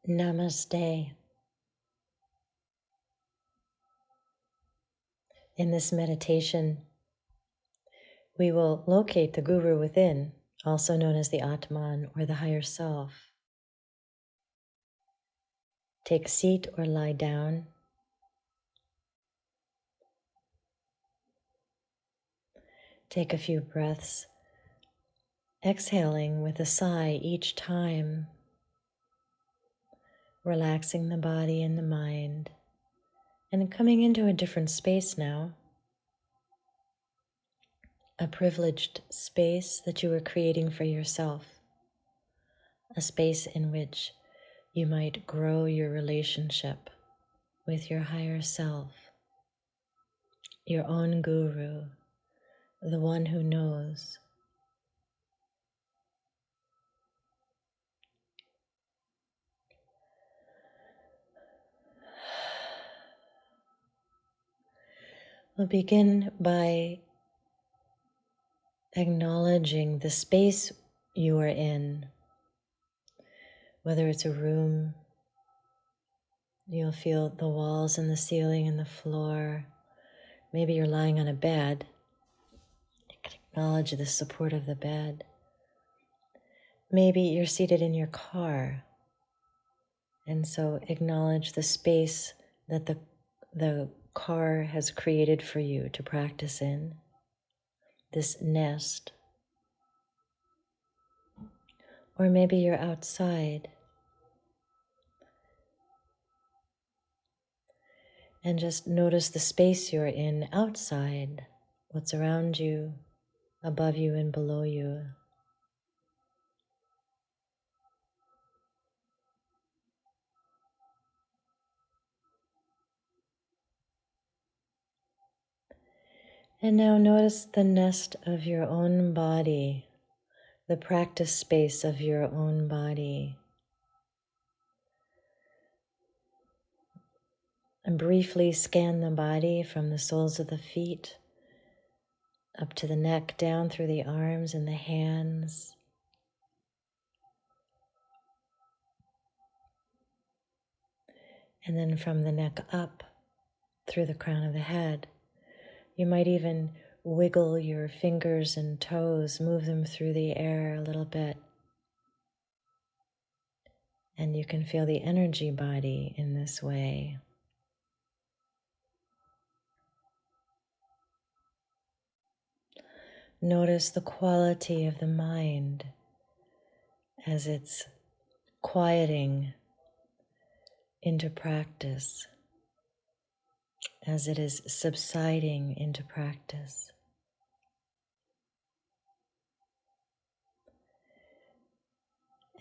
Namaste. In this meditation, we will locate the Guru within, also known as the atman or the higher self. Take a seat or lie down. Take a few breaths, exhaling with a sigh each time, relaxing the body and the mind, and coming into a different space now. A privileged space that you are creating for yourself, a space in which you might grow your relationship with your higher self, your own guru, the one who knows. We'll begin by acknowledging the space you are in. Whether it's a room, you'll feel the walls and the ceiling and the floor. Maybe you're lying on a bed. You can acknowledge the support of the bed. Maybe you're seated in your car, and so acknowledge the space that the car has created for you to practice in, this nest. Or maybe you're outside, and just notice the space you're in outside, what's around you, above you and below you. And now notice the nest of your own body, the practice space of your own body. And briefly scan the body from the soles of the feet up to the neck, down through the arms and the hands. And then from the neck up through the crown of the head. You might even wiggle your fingers and toes, move them through the air a little bit. And you can feel the energy body in this way. Notice the quality of the mind as it's quieting into practice, as it is subsiding into practice.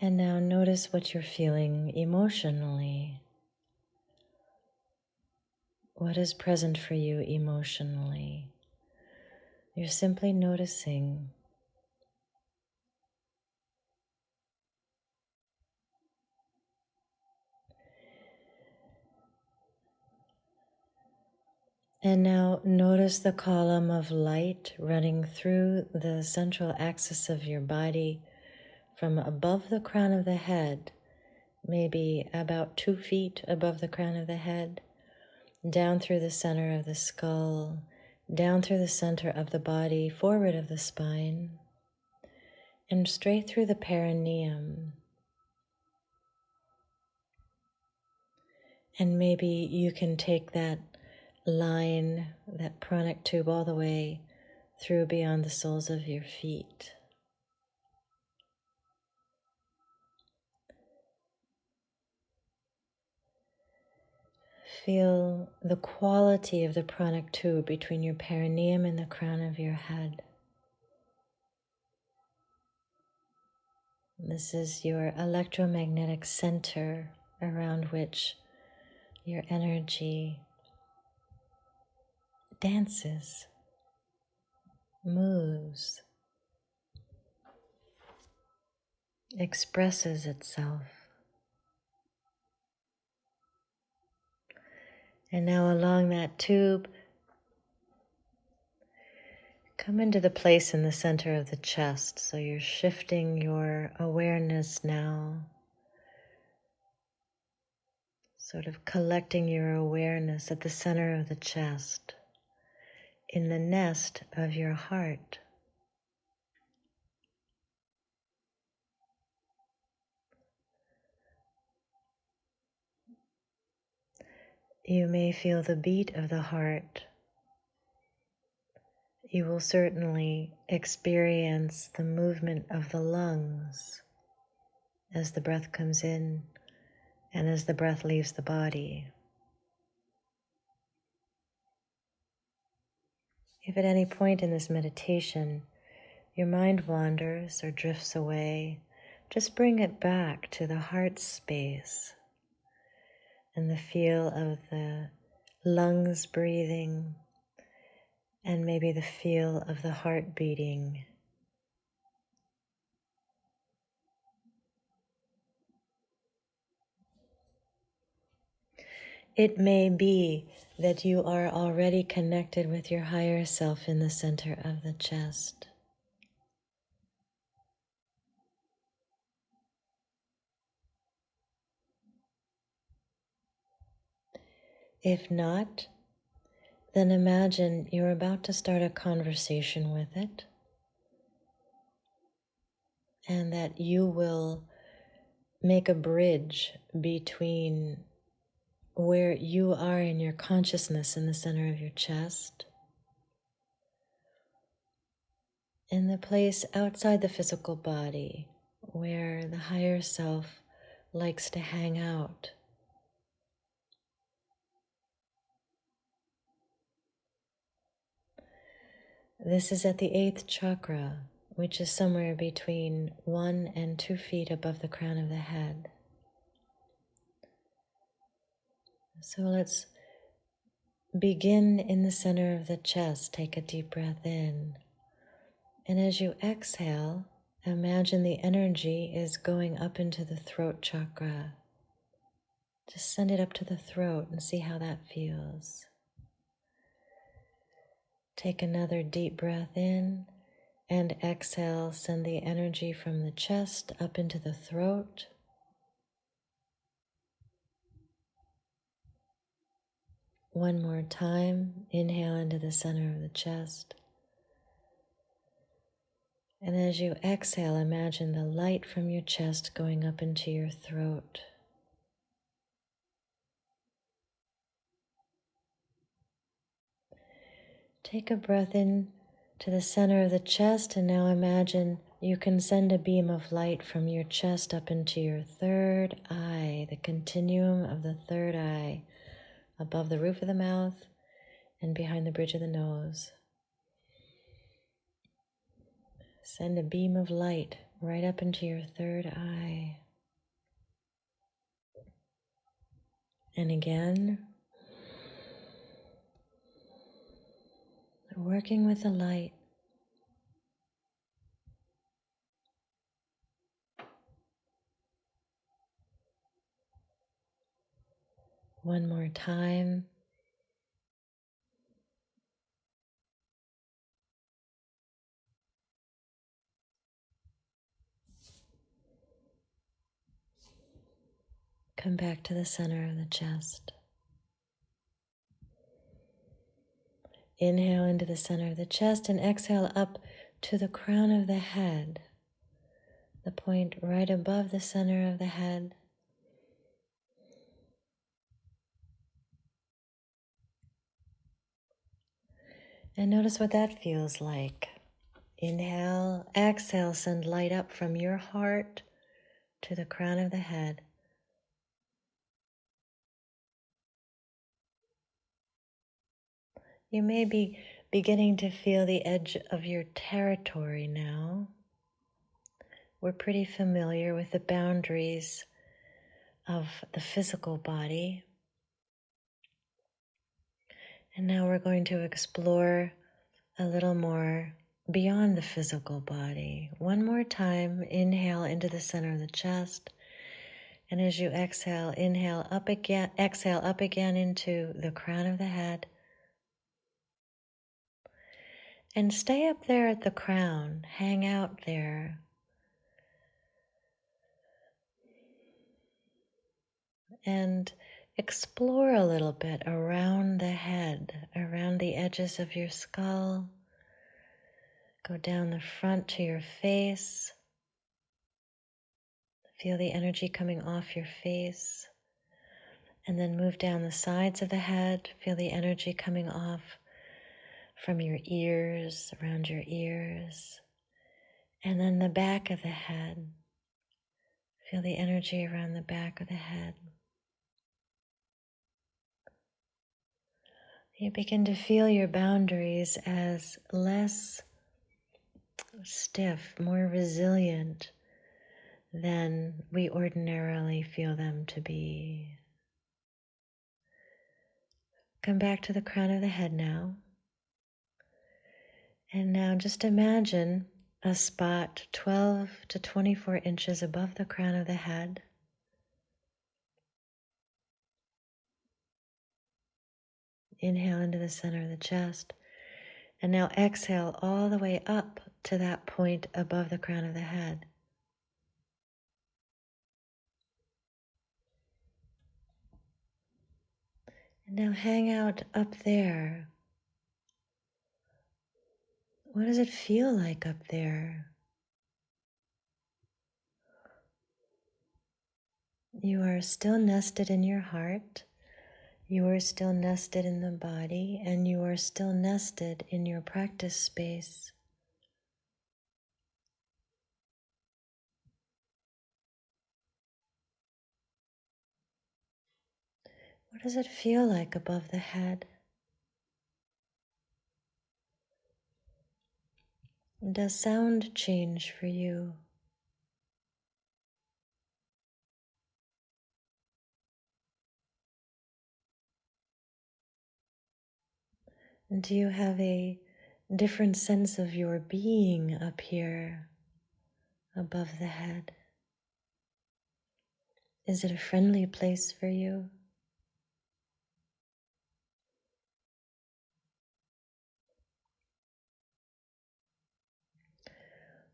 And now notice what you're feeling emotionally. What is present for you emotionally? You're simply noticing. And now notice the column of light running through the central axis of your body from above the crown of the head, maybe about 2 feet above the crown of the head, down through the center of the skull, down through the center of the body, forward of the spine, and straight through the perineum. And maybe you can take that line, that pranic tube, all the way through beyond the soles of your feet. Feel the quality of the pranic tube between your perineum and the crown of your head. This is your electromagnetic center around which your energy dances, moves, expresses itself. And now along that tube, come into the place in the center of the chest. So you're shifting your awareness now sort of collecting your awareness at the center of the chest, in the nest of your heart. You may feel the beat of the heart. You will certainly experience the movement of the lungs as the breath comes in and as the breath leaves the body. If at any point in this meditation your mind wanders or drifts away, just bring it back to the heart space and the feel of the lungs breathing and maybe the feel of the heart beating. It may be that you are already connected with your higher self in the center of the chest. If not, then imagine you're about to start a conversation with it, and that you will make a bridge between where you are in your consciousness in the center of your chest and the place outside the physical body where the higher self likes to hang out. This is at the 8th chakra, which is somewhere between 1 and 2 feet above the crown of the head. So let's begin in the center of the chest. Take a deep breath in. And as you exhale, imagine the energy is going up into the throat chakra. Just send it up to the throat and see how that feels. Take another deep breath in and exhale. Send the energy from the chest up into the throat. One more time, inhale into the center of the chest. And as you exhale, imagine the light from your chest going up into your throat. Take a breath in to the center of the chest, and now imagine you can send a beam of light from your chest up into your third eye, the continuum of the third eye, above the roof of the mouth and behind the bridge of the nose. Send a beam of light right up into your third eye. And again, working with the light. One more time. Come back to the center of the chest. Inhale into the center of the chest and exhale up to the crown of the head, the point right above the center of the head. And notice what that feels like. Inhale, exhale, send light up from your heart to the crown of the head. You may be beginning to feel the edge of your territory now. We're pretty familiar with the boundaries of the physical body. And now we're going to explore a little more beyond the physical body. One more time, inhale into the center of the chest. And as you exhale, inhale up again, exhale up again into the crown of the head. And stay up there at the crown, hang out there. And explore a little bit around the head, around the edges of your skull. Go down the front to your face. Feel the energy coming off your face. And then move down the sides of the head. Feel the energy coming off from your ears, around your ears. And then the back of the head. Feel the energy around the back of the head. You begin to feel your boundaries as less stiff, more resilient than we ordinarily feel them to be. Come back to the crown of the head now. And now just imagine a spot 12 to 24 inches above the crown of the head. Inhale into the center of the chest. And now exhale all the way up to that point above the crown of the head. And now hang out up there. What does it feel like up there? You are still nested in your heart. You are still nested in the body, and you are still nested in your practice space. What does it feel like above the head? Does sound change for you? And do you have a different sense of your being up here above the head? Is it a friendly place for you?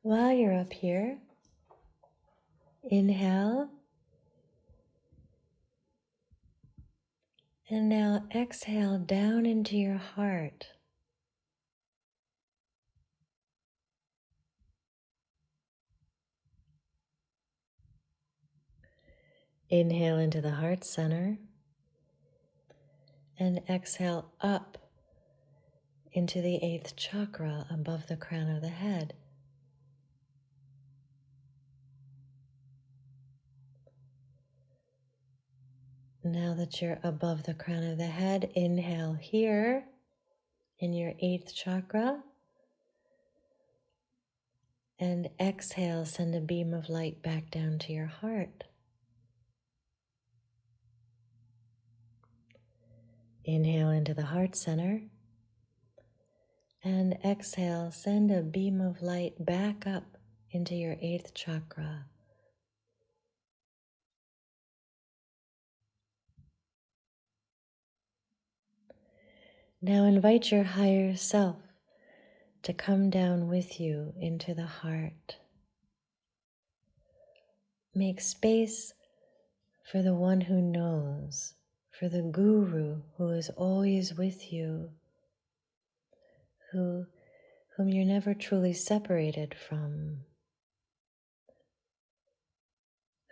While you're up here, inhale, and now exhale down into your heart. Inhale into the heart center, and exhale up into the 8th chakra above the crown of the head. Now that you're above the crown of the head, inhale here in your 8th chakra, and exhale, send a beam of light back down to your heart. Inhale into the heart center, and exhale, send a beam of light back up into your 8th chakra. Now invite your higher self to come down with you into the heart. Make space for the one who knows, for the guru who is always with you, whom you're never truly separated from,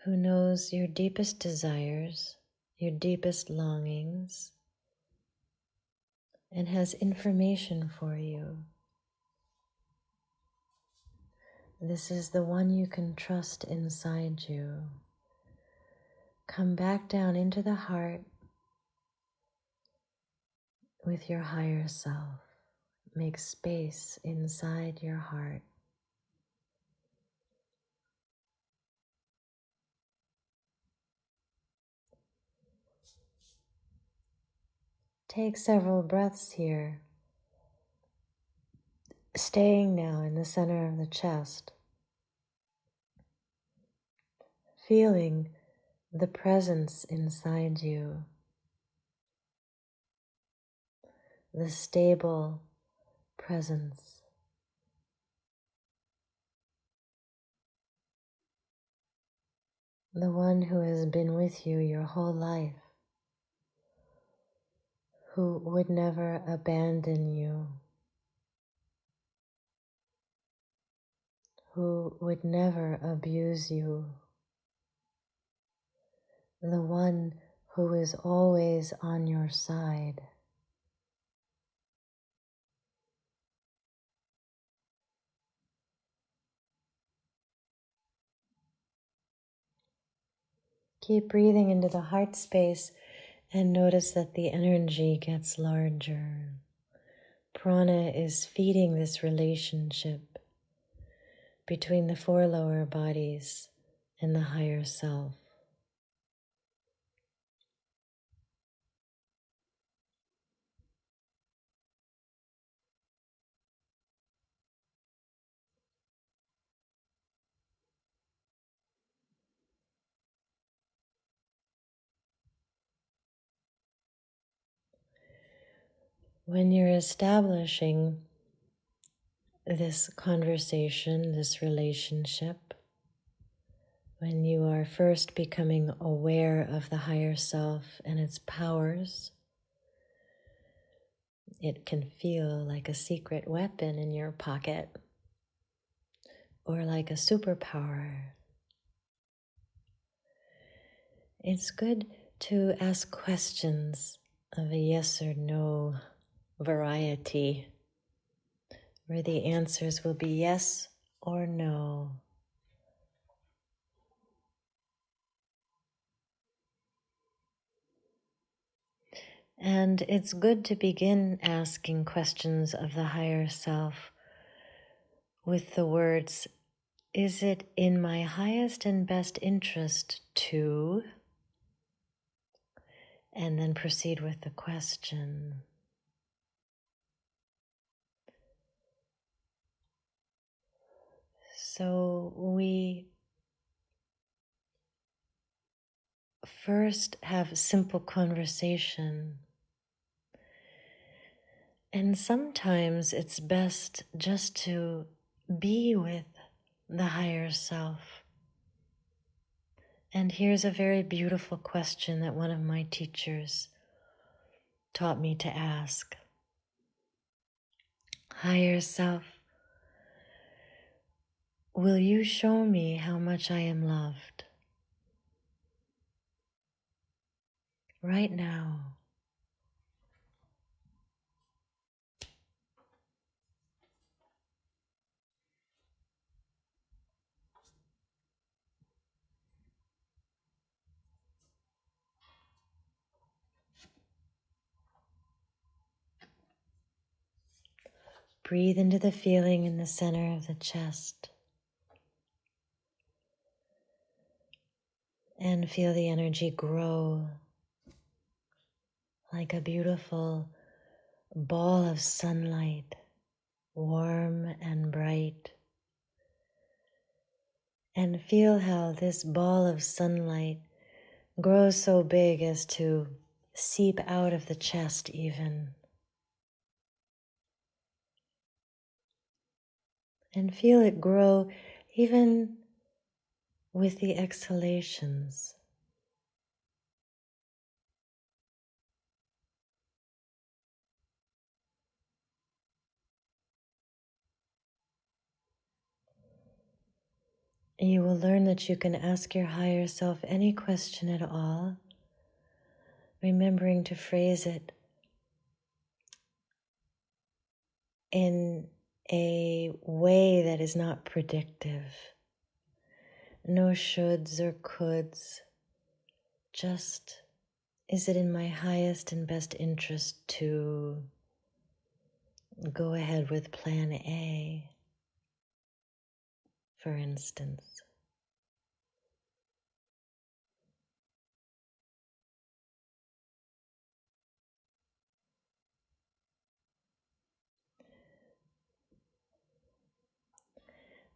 who knows your deepest desires, your deepest longings, and has information for you. This is the one you can trust inside you. Come back down into the heart with your higher self. Make space inside your heart. Take several breaths here, staying now in the center of the chest, feeling the presence inside you, the stable presence. The one who has been with you your whole life, who would never abandon you, who would never abuse you, the one who is always on your side. Keep breathing into the heart space and notice that the energy gets larger. Prana is feeding this relationship between the four lower bodies and the higher self. When you're establishing this conversation, this relationship, when you are first becoming aware of the higher self and its powers, it can feel like a secret weapon in your pocket or like a superpower. It's good to ask questions of a yes or no variety, where the answers will be yes or no. And it's good to begin asking questions of the higher self with the words, is it in my highest and best interest to? And then proceed with the question. So we first have simple conversation. And sometimes it's best just to be with the higher self. And here's a very beautiful question that one of my teachers taught me to ask. Higher self, will you show me how much I am loved? Right now. Breathe into the feeling in the center of the chest and feel the energy grow like a beautiful ball of sunlight, warm and bright. And feel how this ball of sunlight grows so big as to seep out of the chest even. And feel it grow even with the exhalations. And you will learn that you can ask your higher self any question at all, remembering to phrase it in a way that is not predictive. No shoulds or coulds, just, is it in my highest and best interest to go ahead with plan A, for instance?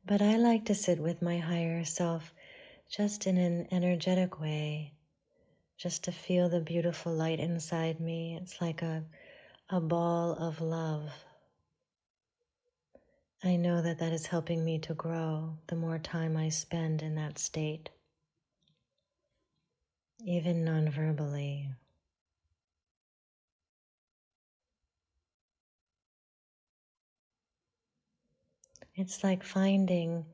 But I like to sit with my higher self just in an energetic way, just to feel the beautiful light inside me. It's like a ball of love. I know that that is helping me to grow the more time I spend in that state, even non-verbally. It's like finding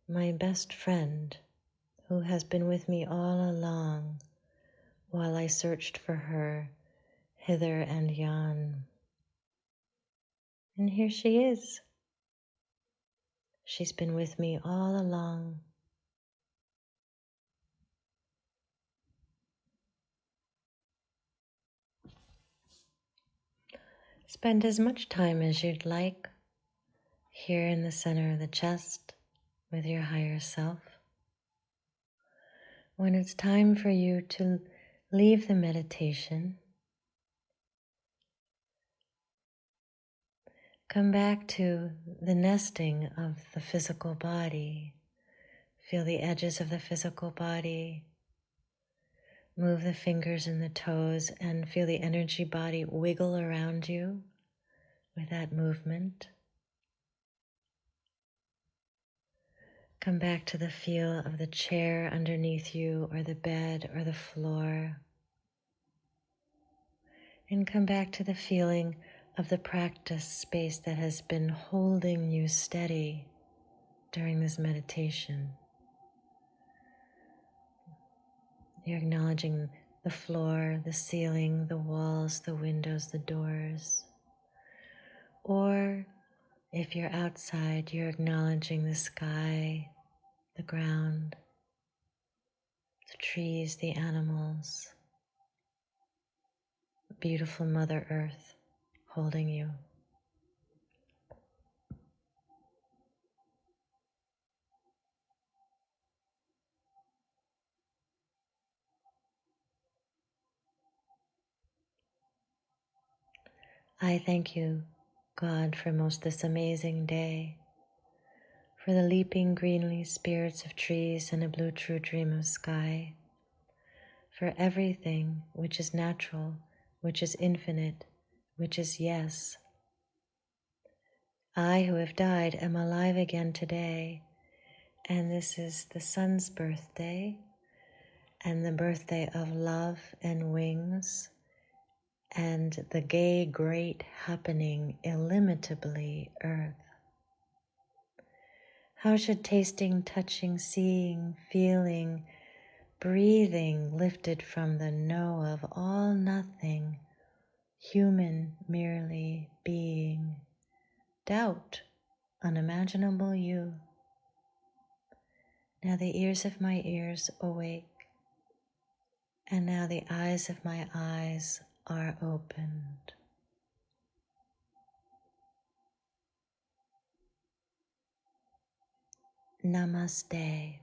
my best friend who has been with me all along while I searched for her hither and yon. And here she is. She's been with me all along. Spend as much time as you'd like here in the center of the chest with your higher self. When it's time for you to leave the meditation, come back to the nesting of the physical body. Feel the edges of the physical body. Move the fingers and the toes and feel the energy body wiggle around you with that movement. Come back to the feel of the chair underneath you, or the bed, or the floor. And come back to the feeling of the practice space that has been holding you steady during this meditation. You're acknowledging the floor, the ceiling, the walls, the windows, the doors. Or if you're outside, you're acknowledging the sky, the ground, the trees, the animals, beautiful Mother Earth holding you. I thank you, God, for this amazing day, for the leaping greenly spirits of trees and a blue true dream of sky, for everything which is natural, which is infinite, which is yes. I who have died am alive again today, and this is the sun's birthday and the birthday of love and wings and the gay, great happening illimitably earth. How should tasting, touching, seeing, feeling, breathing lifted from the know of all nothing, human merely being, doubt unimaginable you? Now the ears of my ears awake, and now the eyes of my eyes are opened. Namaste.